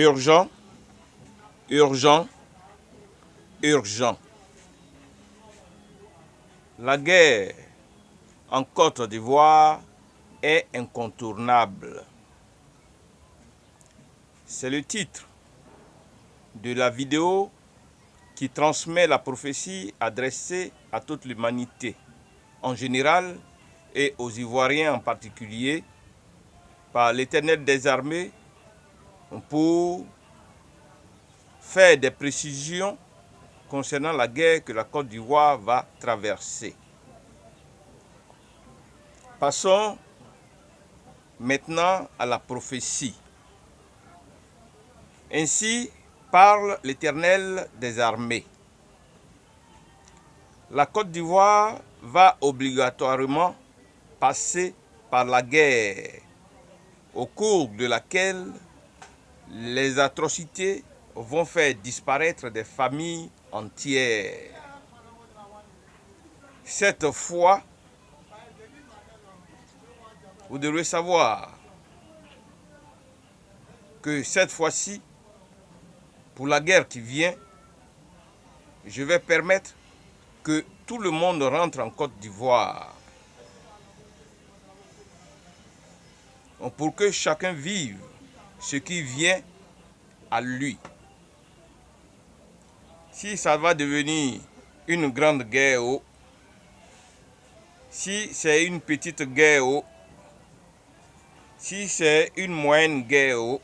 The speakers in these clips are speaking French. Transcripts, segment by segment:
Urgent, urgent, urgent. La guerre en Côte d'Ivoire est incontournable. C'est le titre de la vidéo qui transmet la prophétie adressée à toute l'humanité en général et aux Ivoiriens en particulier par l'Éternel des armées pour faire des précisions concernant la guerre que la Côte d'Ivoire va traverser. Passons maintenant à la prophétie. Ainsi parle l'Éternel des armées. La Côte d'Ivoire va obligatoirement passer par la guerre, au cours de laquelle les atrocités vont faire disparaître des familles entières. Cette fois, vous devez savoir que cette fois-ci, pour la guerre qui vient, je vais permettre que tout le monde rentre en Côte d'Ivoire pour que chacun vive ce qui vient à lui. Si ça va devenir une grande guerre, si c'est une petite guerre, si c'est une moyenne guerre,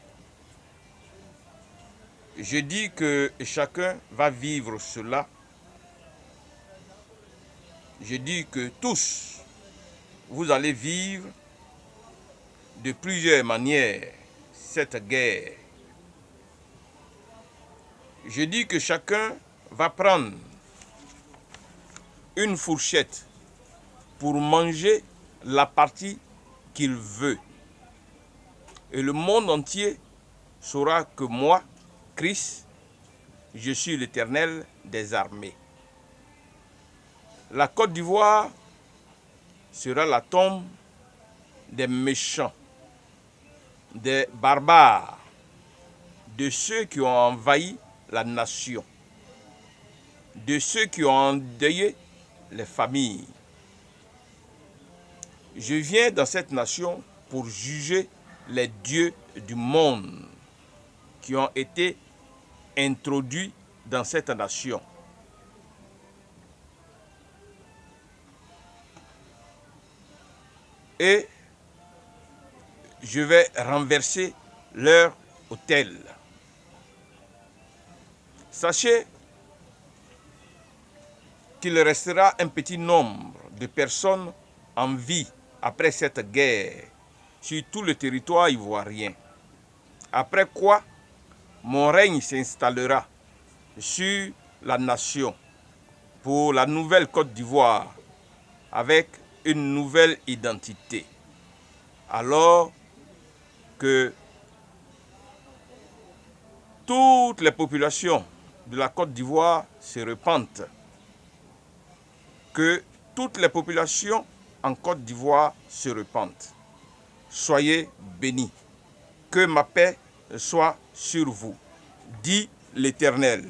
je dis que chacun va vivre cela. Je dis que tous, vous allez vivre de plusieurs manières cette guerre. Je dis que chacun va prendre une fourchette pour manger la partie qu'il veut. Et le monde entier saura que moi, Christ, je suis l'Éternel des armées. La Côte d'Ivoire sera la tombe des méchants, des barbares, de ceux qui ont envahi la nation, de ceux qui ont endeuillé les familles. Je viens dans cette nation pour juger les dieux du monde qui ont été introduits dans cette nation. Et je vais renverser leur autel. Sachez qu'il restera un petit nombre de personnes en vie après cette guerre sur tout le territoire ivoirien. Après quoi, mon règne s'installera sur la nation pour la nouvelle Côte d'Ivoire avec une nouvelle identité. Alors que toutes les populations de la Côte d'Ivoire se repentent, que toutes les populations en Côte d'Ivoire se repentent. Soyez bénis, que ma paix soit sur vous, dit l'Éternel.